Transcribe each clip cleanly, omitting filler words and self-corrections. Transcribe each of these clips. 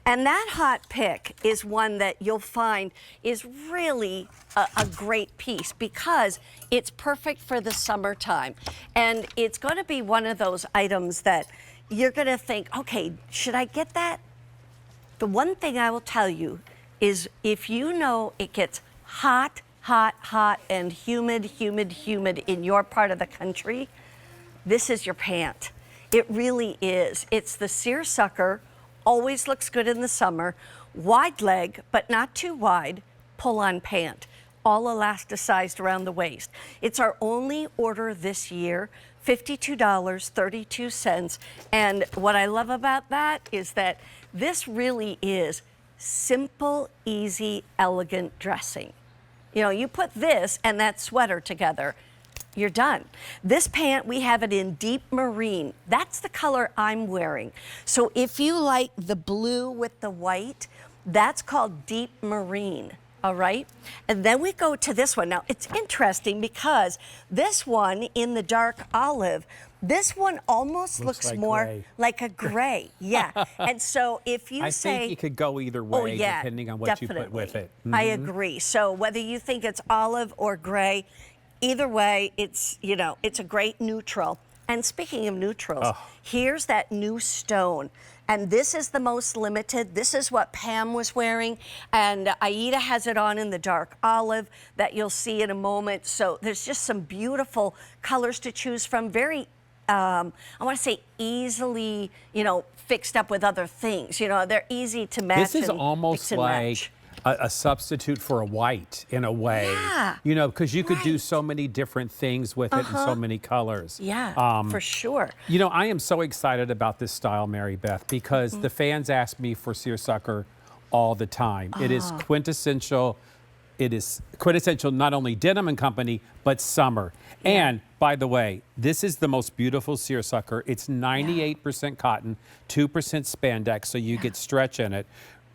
And that hot pick is one that you'll find is really a great piece because it's perfect for the summertime. And it's going to be one of those items that you're going to think, okay, should I get that? The one thing I will tell you is if you know it gets hot, hot, hot, and humid, humid, humid in your part of the country, this is your pant. It really is. It's the Seersucker, always looks good in the summer, wide leg, but not too wide, pull-on pant, all elasticized around the waist. It's our only order this year, $52.32. And what I love about that is that this really is simple, easy, elegant dressing. You know, you put this and that sweater together, you're done. This pant, we have it in deep marine. That's the color I'm wearing. So if you like the blue with the white, that's called deep marine, all right? And then we go to this one. Now, it's interesting because this one in the dark olive, this one almost looks like more gray. Like a gray, yeah. And so if you I think it could go either way, depending on what you put with it. I agree. So whether you think it's olive or gray, either way, it's, you know, it's a great neutral. And speaking of neutrals, here's that new stone. And this is the most limited. This is what Pam was wearing. And Aida has it on in the dark olive that you'll see in a moment. So there's just some beautiful colors to choose from. Very, I want to say easily, you know, fixed up with other things. You know, they're easy to match. This is almost like a substitute for a white in a way. Yeah. You know, because you could do so many different things with it in so many colors. Yeah, for sure. You know, I am so excited about this style, Mary Beth, because the fans ask me for Seersucker all the time. It is quintessential. It is quintessential not only Denim and Company, but summer. And by the way, this is the most beautiful Seersucker. It's 98% cotton, 2% spandex, so you get stretch in it.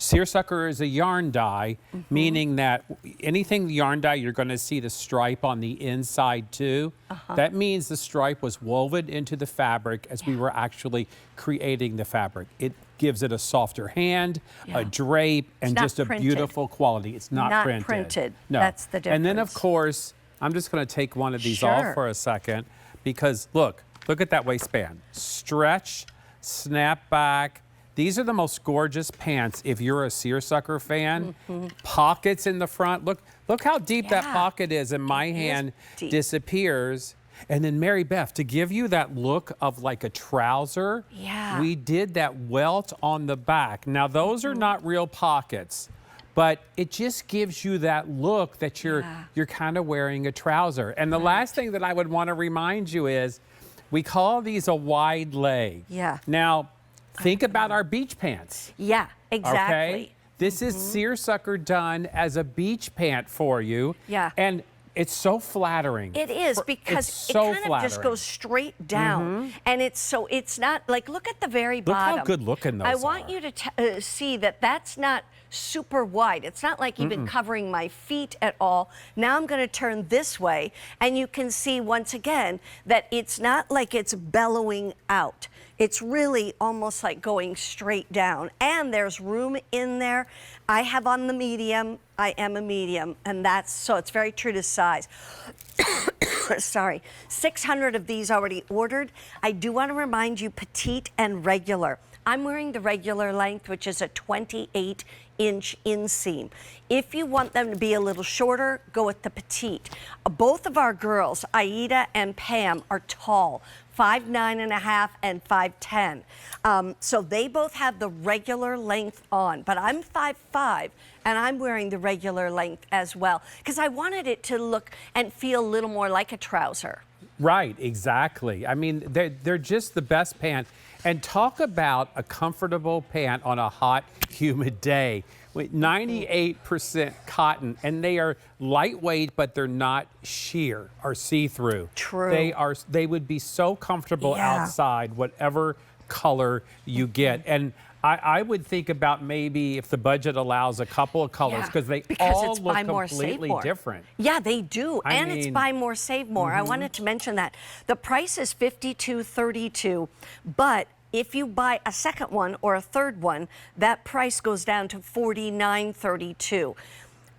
Seersucker is a yarn dye, meaning that anything yarn dye, you're going to see the stripe on the inside too. That means the stripe was woven into the fabric as we were actually creating the fabric. It gives it a softer hand, a drape, and just a beautiful quality. It's not printed. No. That's the difference. And then, of course, I'm just going to take one of these off for a second because look at that waistband. Stretch, snap back. These are the most gorgeous pants if you're a Seersucker fan. Pockets in the front. Look how deep that pocket is, and my hand disappears. And then Mary Beth, to give you that look of like a trouser, we did that welt on the back. Now those are not real pockets, but it just gives you that look that you're kind of wearing a trouser. And the last thing that I would want to remind you is we call these a wide leg. Now, think about our beach pants. Yeah, exactly. Okay? This is Seersucker done as a beach pant for you. Yeah. And it's so flattering. It is because it kind of just goes straight down. And it's not like, look at the very bottom. Look how good looking those are. I want you to see that that's not super wide. It's not like even covering my feet at all. Now I'm going to turn this way and you can see once again that it's not like it's bellowing out. It's really almost like going straight down. And there's room in there. I have on the medium. I am a medium. And so it's very true to size. Sorry. 600 of these already ordered. I do want to remind you petite and regular. I'm wearing the regular length, which is a 28-inch inseam. If you want them to be a little shorter, go with the petite. Both of our girls, Aida and Pam, are tall, 5'9.5" and 5'10". So they both have the regular length on, but I'm 5'5", and I'm wearing the regular length as well, because I wanted it to look and feel a little more like a trouser. Right, exactly. I mean, they're just the best pant. And talk about a comfortable pant on a hot, humid day. 98% cotton, and they are lightweight, but they're not sheer or see-through. True. They would be so comfortable outside, whatever color you get. And I would think about maybe if the budget allows a couple of colors because they all look completely different. Yeah, they do. And it's buy more, save more. I wanted to mention that. The price is $52.32, but if you buy a second one or a third one, that price goes down to $49.32.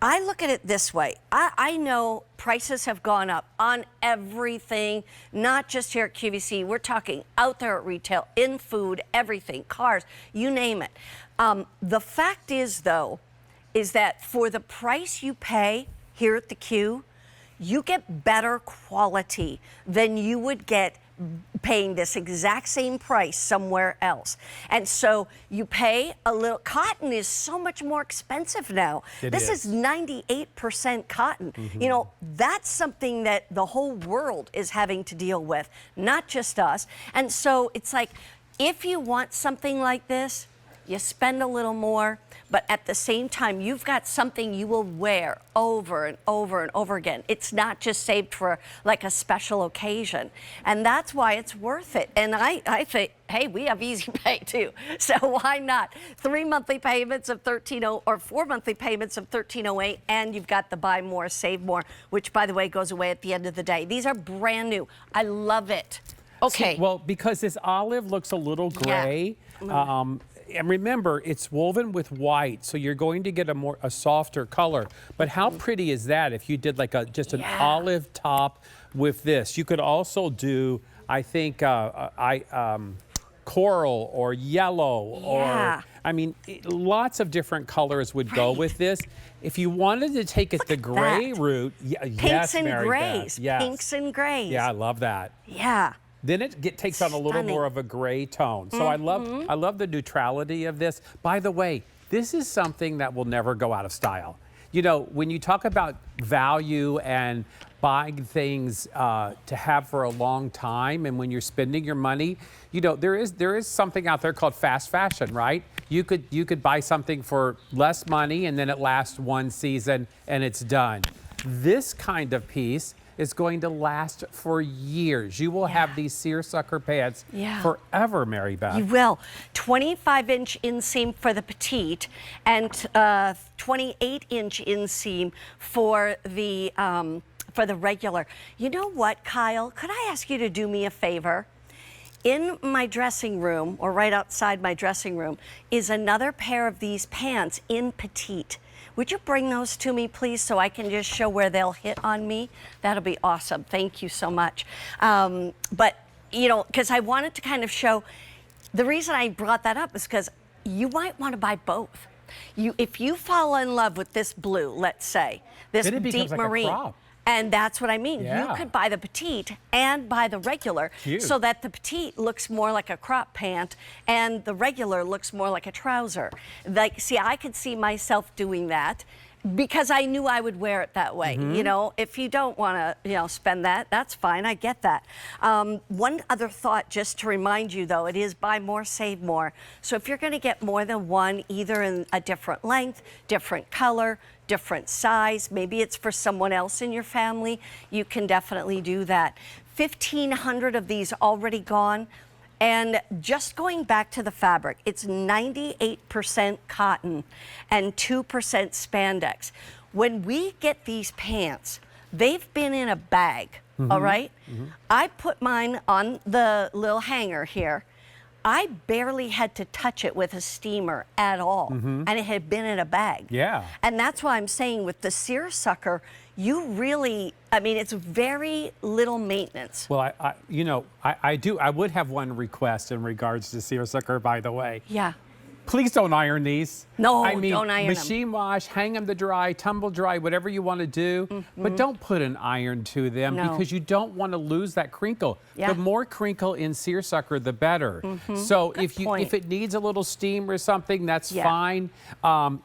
I look at it this way. I know prices have gone up on everything, not just here at QVC. We're talking out there at retail, in food, everything, cars, you name it. The fact is, though, is that for the price you pay here at the Q, you get better quality than you would get paying this exact same price somewhere else. And so you pay a little. Cotton is so much more expensive now. This is 98% cotton. You know, that's something that the whole world is having to deal with, not just us. And so it's like, if you want something like this, you spend a little more, but at the same time, you've got something you will wear over and over and over again. It's not just saved for like a special occasion. And that's why it's worth it. And I think, hey, we have easy pay too. So why not? 3 monthly payments of $13.08 or 4 monthly payments of $13.08, and you've got the buy more, save more, which by the way goes away at the end of the day. These are brand new. I love it. Okay. See, well, because this olive looks a little gray. And remember, it's woven with white, so you're going to get a softer color. But how pretty is that if you did like just an olive top with this? You could also do, I think, coral or yellow or, I mean, lots of different colors would go with this. If you wanted to take it the gray route, pinks and Mary grays. Beth, yes. Pinks and grays. Yeah, I love that. Yeah. Then it takes on a little more of a gray tone. So I love the neutrality of this. By the way, this is something that will never go out of style. You know, when you talk about value and buying things to have for a long time, and when you're spending your money, you know, there is something out there called fast fashion, right? You could buy something for less money and then it lasts one season and it's done. This kind of piece is going to last for years. You will have these seersucker pants forever, Mary Beth. You will. 25-inch inseam for the petite and 28-inch inseam for the regular. You know what, Kyle? Could I ask you to do me a favor? In my dressing room, or right outside my dressing room, is another pair of these pants in petite. Would you bring those to me, please, so I can just show where they'll hit on me? That'll be awesome. Thank you so much. But, you know, because I wanted to kind of show, the reason I brought that up is because you might want to buy both. If you fall in love with this blue, let's say, this deep marine, and that's what I mean. You could buy the petite and buy the regular so that the petite looks more like a crop pant and the regular looks more like a trouser. Like, see, I could see myself doing that because I knew I would wear it that way. You know, if you don't want to, you know, spend that, that's fine. I get that. One other thought, just to remind you, though, it is buy more, save more. So if you're going to get more than one, either in a different length, different color, different size, maybe it's for someone else in your family, you can definitely do that. 1,500 of these already gone. And just going back to the fabric, it's 98% cotton and 2% spandex. When we get these pants, they've been in a bag, all right? I put mine on the little hanger here. I barely had to touch it with a steamer at all, and it had been in a bag. Yeah. And that's why I'm saying with the Seersucker, you really, I mean, it's very little maintenance. Well, I would have one request in regards to Seersucker, by the way. Yeah. Please don't iron these. No, I mean, don't iron them. Machine wash, hang them to dry, tumble dry, whatever you want to do. But don't put an iron to them because you don't want to lose that crinkle. The more crinkle in Seersucker, the better. So if it needs a little steam or something, that's fine.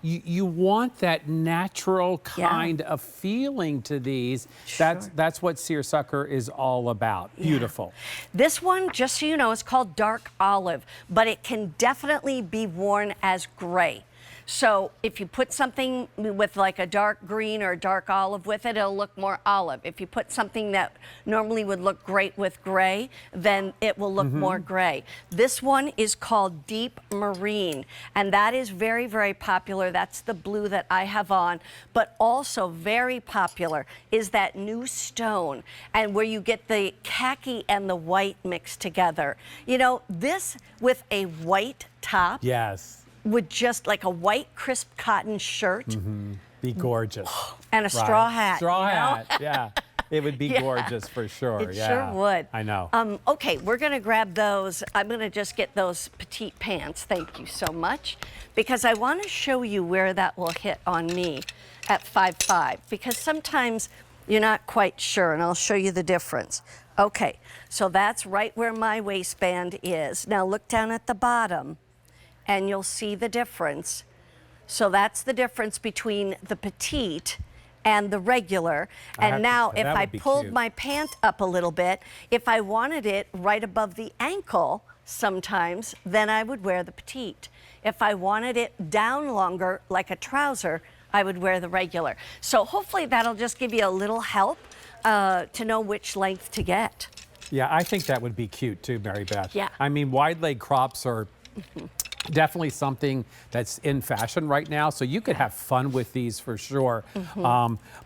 You want that natural kind of feeling to these. That's what Seersucker is all about. Beautiful. This one, just so you know, is called dark olive, but it can definitely be worn as gray. So if you put something with like a dark green or a dark olive with it, it'll look more olive. If you put something that normally would look great with gray, then it will look more gray. This one is called Deep Marine, and that is very, very popular. That's the blue that I have on, but also very popular is that new stone, and where you get the khaki and the white mixed together. You know, this with a white top. Yes. With just like a white crisp cotton shirt. Be gorgeous. And a straw hat. Straw you know? hat, yeah. It would be gorgeous for sure. It yeah. sure would. I know. Okay, we're gonna grab those. I'm gonna just get those petite pants. Thank you so much. Because I wanna show you where that will hit on me at 5'5", because sometimes you're not quite sure, and I'll show you the difference. Okay, so that's right where my waistband is. Now look down at the bottom, and you'll see the difference. So that's the difference between the petite and the regular. And now if I pulled my pant up a little bit, if I wanted it right above the ankle sometimes, then I would wear the petite. If I wanted it down longer, like a trouser, I would wear the regular. So hopefully that'll just give you a little help to know which length to get. Yeah, I think that would be cute too, Mary Beth. Yeah. I mean, wide leg crops are definitely something that's in fashion right now, so you could have fun with these for sure.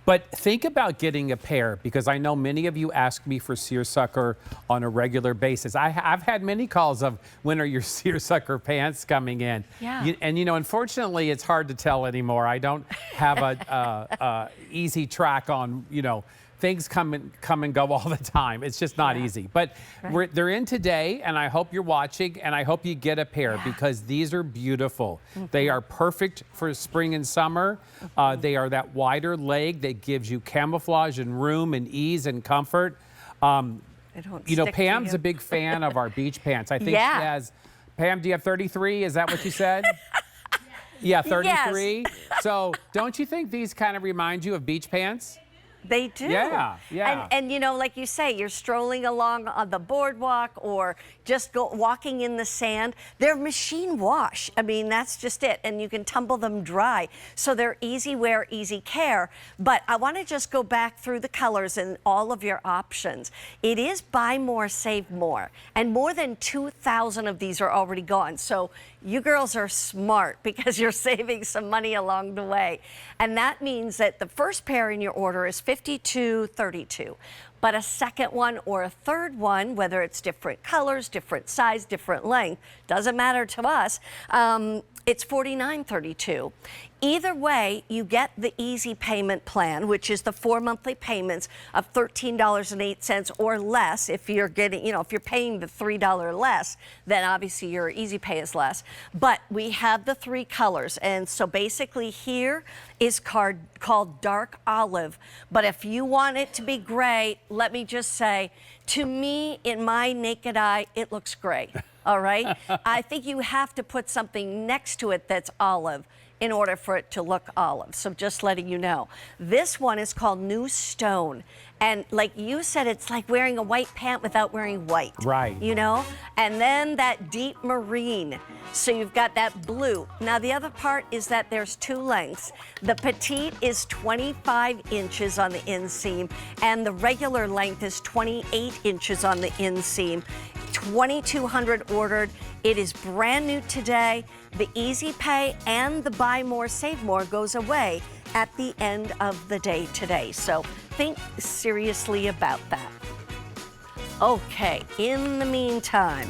But think about getting a pair, because I know many of you ask me for seersucker on a regular basis. I've had many calls of, when are your seersucker pants coming in? Yeah. And you know, unfortunately, it's hard to tell anymore. I don't have a easy track on, you know, things come and go all the time. It's just not easy. But they're in today, and I hope you're watching, and I hope you get a pair, because these are beautiful. They are perfect for spring and summer. They are that wider leg that gives you camouflage and room and ease and comfort. You know, Pam's a big fan of our beach pants. I think she has. Pam, do you have 33? Is that what you said? Yeah, 33. Yes. So don't you think these kind of remind you of beach pants? They do. Yeah, yeah. And you know, like you say, you're strolling along on the boardwalk or just walking in the sand. They're machine wash. I mean, that's just it. And you can tumble them dry. So they're easy wear, easy care. But I want to just go back through the colors and all of your options. It is buy more, save more. And more than 2,000 of these are already gone. So you girls are smart, because you're saving some money along the way. And that means that the first pair in your order is $52.32. But a second one or a third one, whether it's different colors, different size, different length, doesn't matter to us, it's $49.32. Either way, you get the easy payment plan, which is the 4 monthly payments of $13.08 or less. If you're getting, you know, if you're paying the $3 less, then obviously your easy pay is less. But we have the 3 colors, and so basically here is called dark olive. But if you want it to be gray, let me just say, to me, in my naked eye, it looks gray. All right? I think you have to put something next to it that's olive in order for it to look olive. So just letting you know. This one is called New Stone. And like you said, it's like wearing a white pant without wearing white. Right. You know? And then that deep marine. So you've got that blue. Now the other part is that there's 2 lengths. The petite is 25 inches on the inseam, and the regular length is 28 inches on the inseam. 2,200 ordered. It is brand new today. The easy pay and the buy more, save more goes away at the end of the day today. So think seriously about that. Okay, in the meantime,